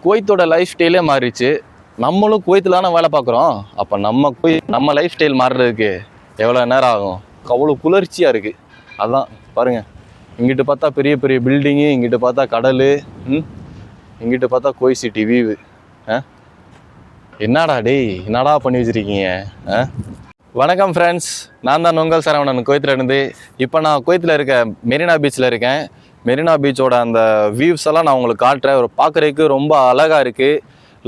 குவைத்தோட life ஸ்டைலே மாறிடுச்சு. நம்மளும் குவைத்தில் தானே வேலை பார்க்குறோம். அப்போ நம்ம லைஃப் ஸ்டைல் மாறுறதுக்கு எவ்வளோ நேரம் ஆகும்? அவ்வளோ குளிர்ச்சியாக இருக்குது. அதான் பாருங்கள், இங்கிட்டு பார்த்தா பெரிய பெரிய பில்டிங்கு, இங்கிட்டு பார்த்தா கடல், இங்கிட்டு பார்த்தா குவை சிட்டி வியூவு. என்னடா டேய், என்னடா பண்ணி வச்சுருக்கீங்க? வணக்கம் ஃப்ரெண்ட்ஸ், நான் தான் உங்கள் சரவணன், குவைத்தில் இருந்து. இப்போ நான் குவைத்தில் இருக்க மெரினா பீச்சில் இருக்கேன். மெரினா பீச்சோட அந்த வியூஸ் எல்லாம் நான் உங்களுக்கு காட்டுறேன். ஒரு பார்க்குறதுக்கு ரொம்ப அழகாக இருக்குது.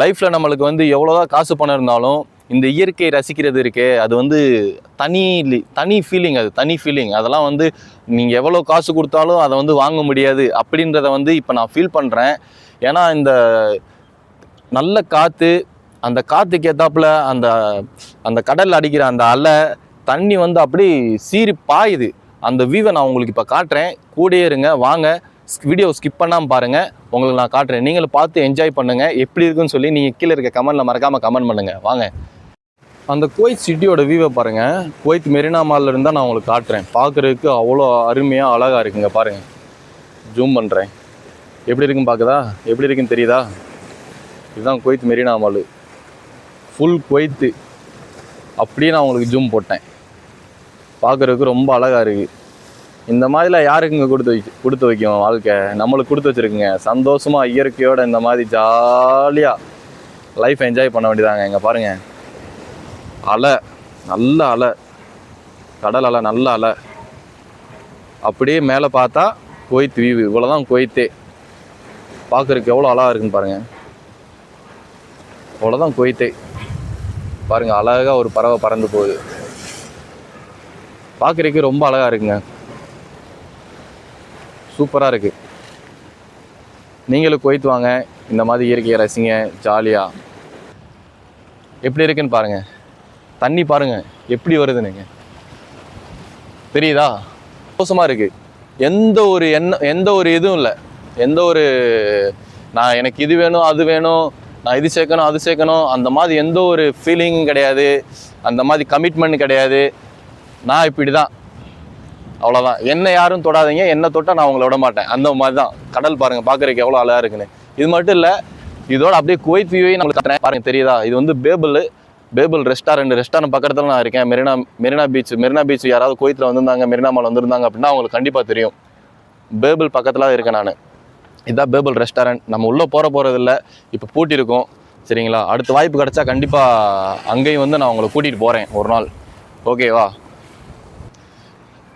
லைஃப்பில் நம்மளுக்கு வந்து எவ்வளோதான் காசு பணம் இருந்தாலும் இந்த இயற்கையை ரசிக்கிறது இருக்கே, அது வந்து தனி ஃபீலிங். அது தனி ஃபீலிங். அதெல்லாம் வந்து நீங்கள் எவ்வளோ காசு கொடுத்தாலும் அதை வந்து வாங்க முடியாது அப்படின்றத வந்து இப்போ நான் ஃபீல் பண்ணுறேன். ஏன்னா இந்த நல்ல காற்று, அந்த காற்றுக்கு ஏற்றாப்புல அந்த கடலில் அடிக்கிற அந்த அலை தண்ணி வந்து அப்படி சீறி பாயுது. அந்த வியூவை நான் உங்களுக்கு இப்போ காட்டுறேன். கூடயே இருங்க, வாங்க, வீடியோ ஸ்கிப் பண்ணாமல் பாருங்கள். உங்களுக்கு நான் காட்டுறேன், நீங்களும் பார்த்து என்ஜாய் பண்ணுங்கள். எப்படி இருக்குன்னு சொல்லி நீங்கள் கீழே இருக்க கமெண்ட்டில் மறக்காமல் கமெண்ட் பண்ணுங்கள். வாங்க, அந்த குவைத் சிட்டியோட வியூவை பாருங்கள். குவைத் மெரினா மாலில் இருந்தால் நான் உங்களுக்கு காட்டுறேன். பார்க்குறதுக்கு அவ்வளோ அருமையாக அழகாக இருக்குங்க. பாருங்கள், ஜூம் பண்ணுறேன். எப்படி இருக்குன்னு பார்க்குதா? எப்படி இருக்குன்னு தெரியுதா? இதுதான் Kuwait Marina mall, full Kuwait. அப்படியே நான் உங்களுக்கு ஜூம் போட்டேன். பார்க்குறதுக்கு ரொம்ப அழகாக இருக்குது. இந்த மாதிரிலாம் யாருக்குங்க கொடுத்து வைக்கும் வாழ்க்கை? நம்மளுக்கு கொடுத்து வச்சுருக்குங்க. சந்தோஷமாக இயற்கையோடு இந்த மாதிரி ஜாலியாக லைஃப் என்ஜாய் பண்ண வேண்டியதாங்க. இங்கே பாருங்கள், அலை, நல்ல அலை, கடல் அலை, நல்ல அலை. அப்படியே மேலே பார்த்தா குவைத் வியூ. இவ்வளோதான் குவைத்தே. பார்க்குறதுக்கு எவ்வளோ அழகாக இருக்குன்னு பாருங்கள். அவ்வளோதான் குவைத்தே. பாருங்கள், அழகாக ஒரு பறவை பறந்து போகுது. பார்க்குறதுக்கு ரொம்ப அழகாக இருக்குங்க. சூப்பராக இருக்குது. நீங்களும் குவைத் வாங்க, இந்த மாதிரி இயற்கையை ரசிங்க ஜாலியாக. எப்படி இருக்குன்னு பாருங்கள். தண்ணி பாருங்கள் எப்படி வருதுன்னுங்க, தெரியுதா? சந்தோஷமாக இருக்குது. எந்த ஒரு இதுவும் இல்லை. எந்த ஒரு நான் எனக்கு இது வேணும் அது வேணும், நான் இது சேர்க்கணும் அது சேர்க்கணும், அந்த மாதிரி எந்த ஒரு ஃபீலிங்கும் கிடையாது. அந்த மாதிரி கமிட்மெண்ட் கிடையாது. நான் இப்படி தான், அவ்வளோதான். என்னை யாரும் தொடாதீங்க, என்னை தொட்டால் நான் உங்களை விட மாட்டேன். அந்த மாதிரி தான். கடல் பாருங்கள், பார்க்குறதுக்கு எவ்வளோ அழகாக இருக்குன்னு. இது மட்டும் இல்லை, இதோட அப்படியே குவைத் வியூவையும் நம்மளுக்கு காட்டுறேன். பாருங்கள், தெரியுதா? இது வந்து பேபிள் ரெஸ்டாரண்ட் பக்கத்தில் நான் இருக்கேன். மெரினா பீச் யாராவது குவைத்தில் வந்திருந்தாங்க, மெரினா மால் வந்திருந்தாங்க அப்படின்னா அவங்களுக்கு கண்டிப்பாக தெரியும். பேபிள் பக்கத்தில் தான் இருக்கேன் நான். இதுதான் பேபிள் ரெஸ்டாரண்ட். நம்ம உள்ளே போகிறதில்ல, இப்போ பூட்டியிருக்கோம். சரிங்களா? அடுத்த வாய்ப்பு கிடச்சா கண்டிப்பாக அங்கேயும் வந்து நான் உங்களை கூட்டிகிட்டு போகிறேன் ஒரு நாள். ஓகேவா?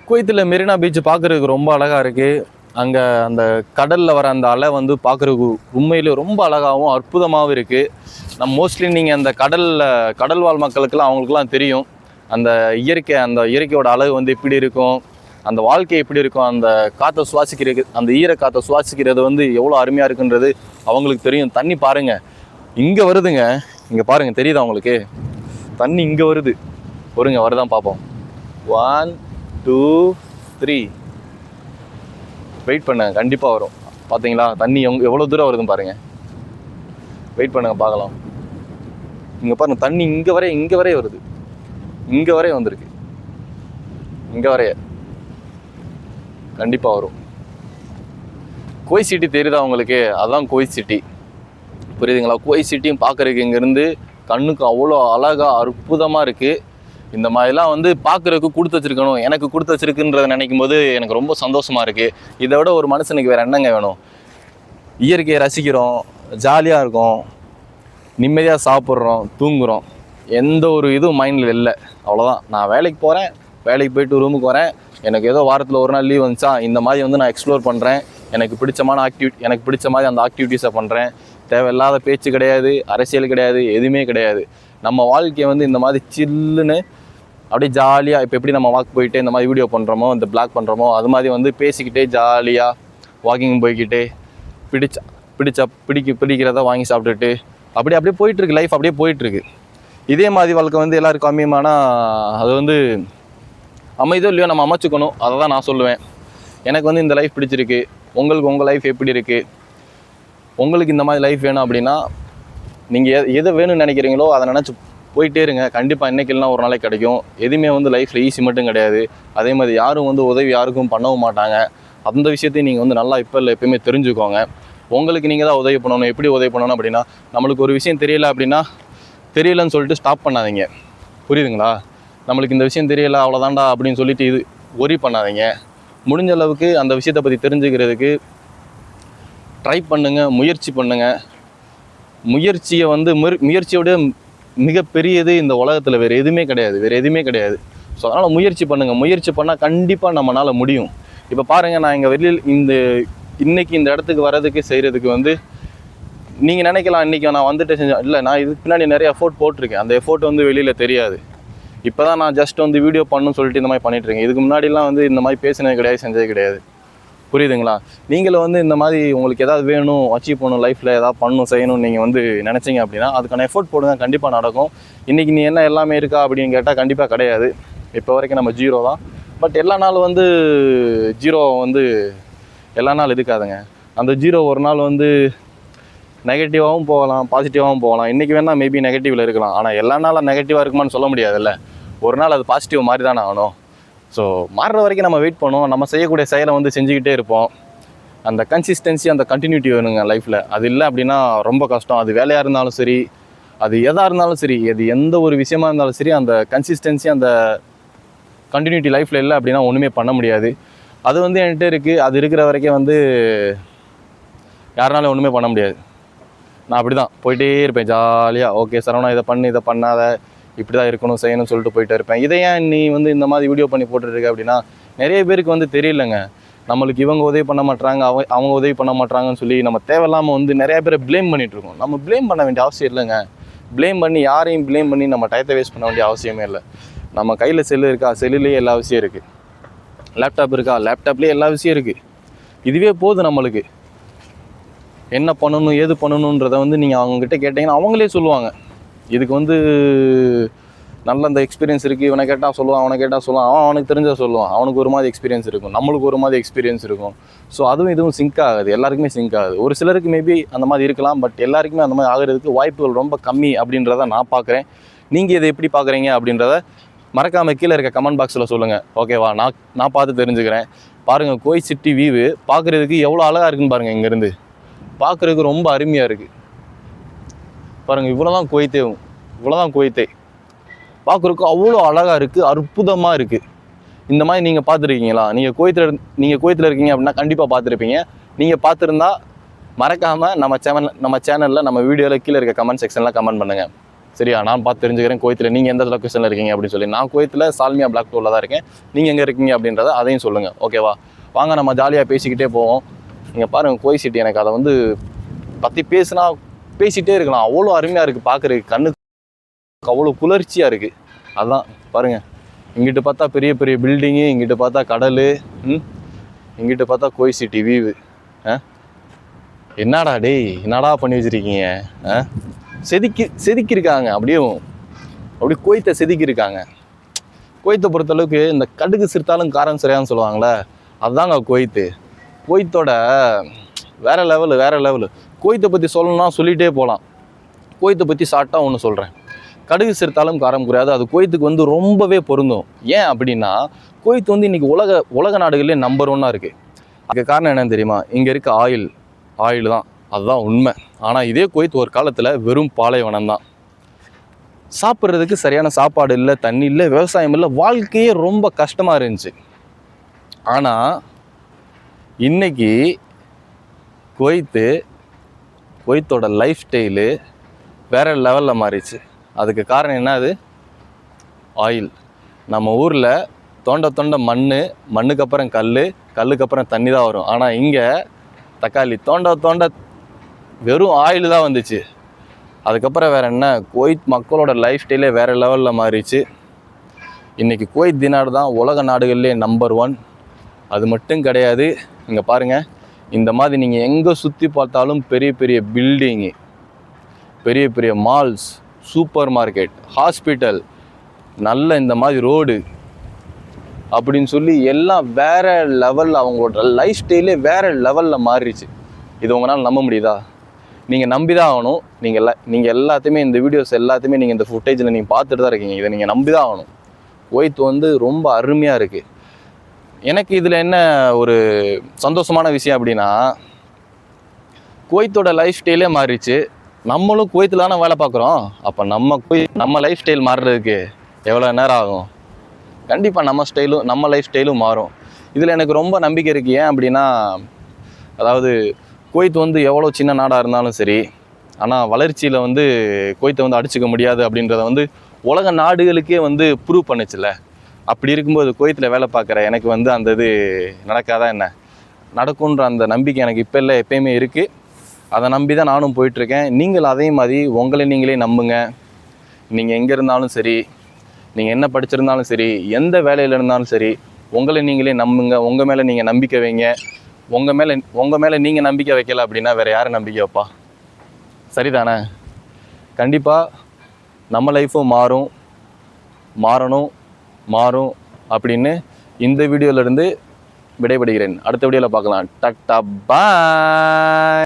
குவைத்தில் மெரினா பீச் பார்க்குறதுக்கு ரொம்ப அழகாக இருக்குது. அங்கே அந்த கடலில் வர அந்த அலை வந்து பார்க்குறதுக்கு உண்மையிலே ரொம்ப அழகாகவும் அற்புதமாகவும் இருக்குது. மோஸ்ட்லி நீங்கள் அந்த கடல் வாழ் மக்களுக்கெல்லாம் அவங்களுக்குலாம் தெரியும் அந்த இயற்கையோட அழகு வந்து எப்படி இருக்கும், அந்த வாழ்க்கை எப்படி இருக்கும், அந்த காற்றை சுவாசிக்கிறது, அந்த ஈரக்காற்றை சுவாசிக்கிறது வந்து எவ்வளோ அருமையாக இருக்குன்றது அவங்களுக்கு தெரியும். தண்ணி பாருங்கள், இங்கே வருதுங்க. இங்கே பாருங்கள், தெரியுதா உங்களுக்கு? தண்ணி இங்கே வருது. வருதான் பார்ப்போம். 1 2 3. வெயிட் பண்ணுங்க, கண்டிப்பாக வரும். பார்த்தீங்களா தண்ணி எவ்வளோ தூரம் வருதுன்னு பாருங்கள். வெயிட் பண்ணுங்க, பார்க்கலாம். இங்கே பாருங்கள், தண்ணி இங்கே வரைய வருது. இங்கே வரைய வந்திருக்கு. இங்கே வரைய கண்டிப்பாக வரும். குவைத் சிட்டி தெரியுதா உங்களுக்கு? அதுதான் குவைத் சிட்டி. புரியுதுங்களா? குவைத் சிட்டியும் பார்க்குறதுக்கு இங்கேருந்து கண்ணுக்கு அவ்வளோ அழகாக அற்புதமாக இருக்குது. இந்த மாதிரிலாம் வந்து பார்க்குறதுக்கு கொடுத்து வச்சுருக்கணும். எனக்கு கொடுத்து வச்சுருக்குன்றதை நினைக்கும் போது எனக்கு ரொம்ப சந்தோஷமாக இருக்குது. இதை விட ஒரு மனுஷனுக்கு வேறு என்னங்க வேணும்? இயற்கையை ரசிக்கிறோம், ஜாலியாக இருக்கும், நிம்மதியாக சாப்பிட்றோம், தூங்குகிறோம். எந்த ஒரு இதுவும் மைண்டில் இல்லை. அவ்வளோதான். நான் வேலைக்கு போகிறேன், வேலைக்கு போய்ட்டு ரூமுக்கு வரேன். எனக்கு ஏதோ வாரத்தில் ஒரு நாள் லீவ் வந்துச்சா, இந்த மாதிரி வந்து நான் எக்ஸ்ப்ளோர் பண்ணுறேன். எனக்கு பிடிச்ச மாதிரி அந்த ஆக்டிவிட்டீஸை பண்ணுறேன். தேவையில்லாத பேச்சு கிடையாது, அரசியல் கிடையாது, எதுவுமே கிடையாது. நம்ம வாழ்க்கையை வந்து இந்த மாதிரி சில்லுன்னு அப்படியே ஜாலியாக, இப்போ எப்படி நம்ம வாக் போயிட்டு இந்த மாதிரி வீடியோ பண்ணுறோமோ, இந்த பிளாக் பண்ணுறோமோ, அது மாதிரி வந்து பேசிக்கிட்டே ஜாலியாக வாக்கிங் போய்கிட்டே பிடிக்கிறத வாங்கி சாப்பிட்டுட்டு அப்படியே போயிட்டுருக்கு. லைஃப் அப்படியே போயிட்டுருக்கு. இதே மாதிரி வாழ்க்கை வந்து எல்லாருக்கும் அமையுமானால் அது வந்து அமைதோ இல்லையோ நம்ம அமைச்சுக்கணும். அதை தான் நான் சொல்லுவேன். எனக்கு வந்து இந்த லைஃப் பிடிச்சிருக்கு. உங்களுக்கு உங்கள் லைஃப் எப்படி இருக்குது? உங்களுக்கு இந்த மாதிரி லைஃப் வேணும் அப்படின்னா நீங்கள் எதை வேணும்னு நினைக்கிறீங்களோ அதை நினச்சி போயிட்டே இருங்க. கண்டிப்பாக இன்றைக்கி இல்லைனா ஒரு நாளைக்கு கிடைக்கும். எதுவுமே வந்து லைஃப்பில் ஈஸி மட்டும் கிடையாது. அதே மாதிரி யாரும் வந்து உதவி யாருக்கும் பண்ணவும் மாட்டாங்க. அந்த விஷயத்தையும் நீங்கள் வந்து நல்லா இப்போ இல்லை எப்பயுமே தெரிஞ்சுக்கோங்க. உங்களுக்கு நீங்கள் தான் உதவி பண்ணணும். எப்படி உதவி பண்ணணும் அப்படின்னா, நம்மளுக்கு ஒரு விஷயம் தெரியல அப்படின்னா தெரியலன்னு சொல்லிட்டு ஸ்டாப் பண்ணாதீங்க. புரியுதுங்களா? நம்மளுக்கு இந்த விஷயம் தெரியல அவ்வளோதான்டா அப்படின்னு சொல்லிட்டு இது ஒரி பண்ணாதீங்க. முடிஞ்ச அளவுக்கு அந்த விஷயத்தை பற்றி தெரிஞ்சுக்கிறதுக்கு ட்ரை பண்ணுங்கள், முயற்சி பண்ணுங்கள். முயற்சியை வந்து முயற்சியோட மிகப்பெரியது இந்த உலகத்தில் வேறு எதுவுமே கிடையாது. ஸோ அதனால் முயற்சி பண்ணுங்கள். முயற்சி பண்ணால் கண்டிப்பாக நம்மளால் முடியும். இப்போ பாருங்கள், நான் இங்கே வெளியில் இன்றைக்கி இந்த இடத்துக்கு வர்றதுக்கு செய்கிறதுக்கு வந்து நீங்கள் நினைக்கலாம் இன்றைக்கி நான் வந்துட்டு செஞ்சேன். இல்லை, நான் இதுக்கு பின்னாடி நிறைய எஃபோர்ட் போட்டிருக்கேன். அந்த எஃபோர்ட் வந்து வெளியில் தெரியாது. இப்போ தான் நான் ஜஸ்ட் வந்து வீடியோ பண்ணணும்னு சொல்லிட்டு இந்த மாதிரி பண்ணிகிட்ருக்கேன். இதுக்கு முன்னாடிலாம் வந்து இந்த மாதிரி பேசினது கிடையாது, செஞ்சது கிடையாது. புரியுதுங்களா? நீங்களும் வந்து இந்த மாதிரி உங்களுக்கு எதாவது வேணும், அச்சீவ் பண்ணணும், லைஃப்பில் எதாவது பண்ணணும், செய்யணும்னு நீங்கள் வந்து நினச்சிங்க அப்படின்னா அதுக்கான எஃபோர்ட் போடுங்க, கண்டிப்பாக நடக்கும். இன்றைக்கி நீ என்ன எல்லாமே இருக்கா அப்படின்னு கேட்டால் கண்டிப்பாக கிடையாது. இப்போ வரைக்கும் நம்ம ஜீரோ தான். பட் எல்லா நாள் வந்து ஜீரோ வந்து எல்லா நாள் இருக்காதுங்க. அந்த ஜீரோ ஒரு நாள் வந்து நெகட்டிவாகவும் போகலாம், பாசிட்டிவாகவும் போகலாம். இன்றைக்கி வேணால் மேபி நெகட்டிவில் இருக்கலாம். ஆனால் எல்லா நாளும் நெகட்டிவாக இருக்குமான்னு சொல்ல முடியாதுல்ல. ஒரு நாள் அது பாசிட்டிவ் மாதிரி தானே ஆகணும். ஸோ மாறுற வரைக்கும் நம்ம வெயிட் பண்ணுவோம். நம்ம செய்யக்கூடிய செயலை வந்து செஞ்சுக்கிட்டே இருப்போம். அந்த கன்சிஸ்டன்சி, அந்த கண்டினியூட்டி வேணுங்க லைஃப்பில். அது இல்லை அப்படின்னா ரொம்ப கஷ்டம். அது வேலையாக இருந்தாலும் சரி, அது எதாக இருந்தாலும் சரி, அது எந்த ஒரு விஷயமா இருந்தாலும் சரி, அந்த கன்சிஸ்டன்சி, அந்த கண்டினியூட்டி லைஃப்பில் இல்லை அப்படின்னா ஒன்றுமே பண்ண முடியாது. அது வந்து என்கிட்ட இருக்குது. அது இருக்கிற வரைக்கும் வந்து யாருனாலும் ஒன்றுமே பண்ண முடியாது. நான் அப்படி தான் போயிட்டே இருப்பேன் ஜாலியாக. ஓகே சரவணா, இதை பண்ணு, இதை பண்ணாத, இப்படி தான் இருக்கணும், செய்யணும்னு சொல்லிட்டு போயிட்டே இருப்பேன். இதை ஏன் நீ வந்து இந்த மாதிரி வீடியோ பண்ணி போட்டுருக்க அப்படின்னா, நிறைய பேருக்கு வந்து தெரியலங்க. நம்மளுக்கு இவங்க உதவி பண்ண மாட்டாங்க, அவங்க உதவி பண்ண மாட்டாங்கன்னு சொல்லி நம்ம தேவையில்லாமல் வந்து நிறைய பேரை ப்ளேம் பண்ணிகிட்ருக்கோம். நம்ம ப்ளேம் பண்ண வேண்டிய அவசியம் இல்லைங்க. ப்ளேம் பண்ணி யாரையும் ப்ளேம் பண்ணி நம்ம டயத்தை வேஸ்ட் பண்ண வேண்டிய அவசியமே இல்லை. நம்ம கையில் செல்லு இருக்கா, செல்லுலேயே எல்லா விஷயம் இருக்குது. லேப்டாப் இருக்கா, லேப்டாப்லேயே எல்லா விஷயம் இருக்குது. இதுவே போதும் நம்மளுக்கு. என்ன பண்ணணும், ஏது பண்ணணுன்றதை வந்து நீங்கள் அவங்கக்கிட்ட கேட்டிங்கன்னா அவங்களே சொல்லுவாங்க. இதுக்கு வந்து நல்ல அந்த எக்ஸ்பீரியன்ஸ் இருக்குது. இவனை கேட்டால் சொல்லுவான், அவனை கேட்டால் சொல்லுவான், அவனுக்கு தெரிஞ்சால் சொல்லுவான். அவனுக்கு ஒரு மாதிரி எக்ஸ்பீரியன்ஸ் இருக்கும், நம்மளுக்கு ஒரு மாதிரி எக்ஸ்பீரியன்ஸ் இருக்கும். ஸோ அதுவும் இதுவும் சிங்க் ஆகுது, எல்லாருக்குமே சிங்க் ஆகுது. ஒரு சிலருக்கு மேபி அந்த மாதிரி இருக்கலாம், பட் எல்லாருக்குமே அந்த மாதிரி ஆகிறதுக்கு வாய்ப்புகள் ரொம்ப கம்மி அப்படின்றத நான் பார்க்குறேன். நீங்கள் இதை எப்படி பார்க்குறீங்க அப்படின்றத மறக்காமல் கீழே இருக்க கமெண்ட் பாக்ஸில் சொல்லுங்கள். ஓகேவா? நான் பார்த்து தெரிஞ்சுக்கிறேன். பாருங்கள், கோய் சிட்டி வியூவு பார்க்குறதுக்கு எவ்வளோ அழகாக இருக்குன்னு பாருங்கள். இங்கேருந்து பார்க்குறதுக்கு ரொம்ப அருமையாக இருக்குது. பாருங்கள், இவ்வளோதான் கோயத்தே பார்க்குறதுக்கு அவ்வளோ அழகாக இருக்குது, அற்புதமாக இருக்குது. இந்த மாதிரி நீங்கள் பார்த்துருக்கீங்களா? நீங்கள் கோயத்தில் இருக்கீங்க அப்படின்னா கண்டிப்பாக பார்த்துருப்பீங்க. நீங்கள் பார்த்துருந்தா மறக்காமல் நம்ம சேனலில் நம்ம வீடியோவில் கீழே இருக்க கமெண்ட் செக்ஷனில் கமெண்ட் பண்ணுங்கள். சரியா? நான் பார்த்து தெரிஞ்சுக்கிறேன் கோயத்தில் நீங்கள் எந்த லொக்கேஷனில் இருக்கீங்க அப்படின்னு சொல்லி. நான் கோயத்தில் சால்மியா பிளாக் டோரில் தான் இருக்கேன். நீங்கள் எங்கே இருக்கீங்க அப்படின்றத அதையும் சொல்லுங்கள். ஓகேவா? வாங்க நம்ம ஜாலியாக பேசிக்கிட்டே போவோம். நீங்கள் பாருங்கள், கோய் சிட்டி எனக்கு அதை வந்து பற்றி பேசிகிட்டே இருக்கலாம். அவ்வளோ அருமையாக இருக்குது பார்க்குறதுக்கு, கண்ணுக்கு அவ்வளோ குளிர்ச்சியாக இருக்குது. அதுதான் பாருங்கள், இங்கிட்டு பார்த்தா பெரிய பெரிய பில்டிங்கு, இங்கிட்டு பார்த்தா கடல், இங்கிட்டு பார்த்தா கோய் சிட்டி வியூவு. என்னடா என்னடா பண்ணி வச்சுருக்கீங்க? செதுக்கியிருக்காங்க. அப்படியே கோயத்தை செதுக்கியிருக்காங்க. கோயத்தை பொறுத்தளவுக்கு இந்த கடுகு சிறுத்தாலும் காரம் சரியான்னு சொல்லுவாங்களே, அதுதாங்க கோயத்தோட வேறு லெவலு. கோயத்தை பற்றி சொல்லணும்னா சொல்லிகிட்டே போகலாம். கோயத்தை பற்றி ஷார்ட்டாக ஒன்று சொல்கிறேன். கடுகு சிறுத்தாலும் காரம் குறையாது. அது கோயத்துக்கு வந்து ரொம்பவே பொருந்தும். ஏன் அப்படின்னா, கோயத்து வந்து இன்றைக்கி உலக நாடுகளிலே நம்பர் 1 இருக்குது. அதுக்கு காரணம் என்னன்னு தெரியுமா? இங்கே இருக்க ஆயில் தான், அதுதான் உண்மை. ஆனால் இதே கோயத்து ஒரு காலத்தில் வெறும் பாலைவனம் தான். சாப்பிட்றதுக்கு சரியான சாப்பாடு இல்லை, தண்ணி இல்லை, விவசாயம் இல்லை, வாழ்க்கையே ரொம்ப கஷ்டமாக இருந்துச்சு. ஆனால் இன்றைக்கி கோயத்தோட லைஃப் ஸ்டைலு வேறு லெவலில் மாறிடுச்சு. அதுக்கு காரணம் என்ன? அது ஆயில். நம்ம ஊரில் தோண்ட மண்ணுக்கு அப்புறம் கல்லுக்கு அப்புறம் தண்ணி தான் வரும். ஆனால் இங்கே தக்காளி தோண்ட வெறும் ஆயில் தான் வந்துச்சு. அதுக்கப்புறம் வேறு என்ன? கோயத் மக்களோட லைஃப் ஸ்டைலே வேறு லெவலில் மாறிடுச்சு. இன்றைக்கி கோயத் தினார் தான் உலக நாடுகள்லேயே நம்பர் 1. அது மட்டும் கிடையாது, இங்கே பாருங்கள், இந்த மாதிரி நீங்கள் எங்கே சுற்றி பார்த்தாலும் பெரிய பெரிய பில்டிங்கு, பெரிய பெரிய மால்ஸ், சூப்பர் மார்க்கெட், ஹாஸ்பிட்டல், நல்ல இந்த மாதிரி ரோடு அப்படின்னு சொல்லி எல்லாம் வேறு லெவலில், அவங்களோட லைஃப் ஸ்டைலே வேறு லெவலில் மாறிடுச்சு. இது உங்களால் நம்ப முடியுதா? நீங்கள் நம்பி தான் ஆகணும். நீங்கள் எல்லாத்தையுமே இந்த வீடியோஸ் எல்லாத்தையுமே நீங்கள் இந்த ஃபுட்டேஜில் நீங்கள் பார்த்துட்டு தான் இருக்கீங்க. இதை நீங்கள் நம்பி தான் ஆகணும். கோயத் வந்து ரொம்ப அருமையாக இருக்குது. எனக்கு இதில் என்ன ஒரு சந்தோஷமான விஷயம் அப்படின்னா, குவைத்தோட லைஃப் ஸ்டைலே மாறிடுச்சு. நம்மளும் குவைத்தில் தானே வேலை பார்க்குறோம். அப்போ நம்ம லைஃப் ஸ்டைல் மாறுறதுக்கு எவ்வளோ நேரம் ஆகும்? கண்டிப்பாக நம்ம லைஃப் ஸ்டைலும் மாறும். இதில் எனக்கு ரொம்ப நம்பிக்கை இருக்குது. ஏன் அப்படின்னா, அதாவது குவைத் வந்து எவ்வளோ சின்ன நாடாக இருந்தாலும் சரி, ஆனால் வளர்ச்சியில் வந்து குவைத்தை வந்து அடிச்சுக்க முடியாது அப்படின்றத வந்து உலக நாடுகளுக்கே வந்து ப்ரூவ் பண்ணுச்சுல்ல. அப்படி இருக்கும்போது குவைத்தில் வேலை பார்க்குற எனக்கு வந்து அந்த இது நடக்காதா என்ன? நடக்குன்ற அந்த நம்பிக்கை எனக்கு இப்போ இல்லை, எப்பயுமே இருக்குது. அதை நம்பி தான் நானும் போயிட்டுருக்கேன். நீங்கள் அதே மாதிரி உங்களை நீங்களே நம்புங்க. நீங்கள் எங்கே இருந்தாலும் சரி, நீங்கள் என்ன படிச்சிருந்தாலும் சரி, எந்த வேலையில் இருந்தாலும் சரி, உங்களை நீங்களே நம்புங்க. உங்கள் மேலே நீங்கள் நம்பிக்கை வைங்க. உங்கள் மேலே நீங்கள் நம்பிக்கை வைக்கல அப்படின்னா வேறு யாரை நம்பிக்கை வைப்பா? சரிதானே? கண்டிப்பாக நம்ம லைஃப்பும் மாறும் அப்படின்னு இந்த வீடியோவிலேருந்து விடைபெறுகிறேன். அடுத்த வீடியோவில் பார்க்கலாம். டாட்டா பாய்.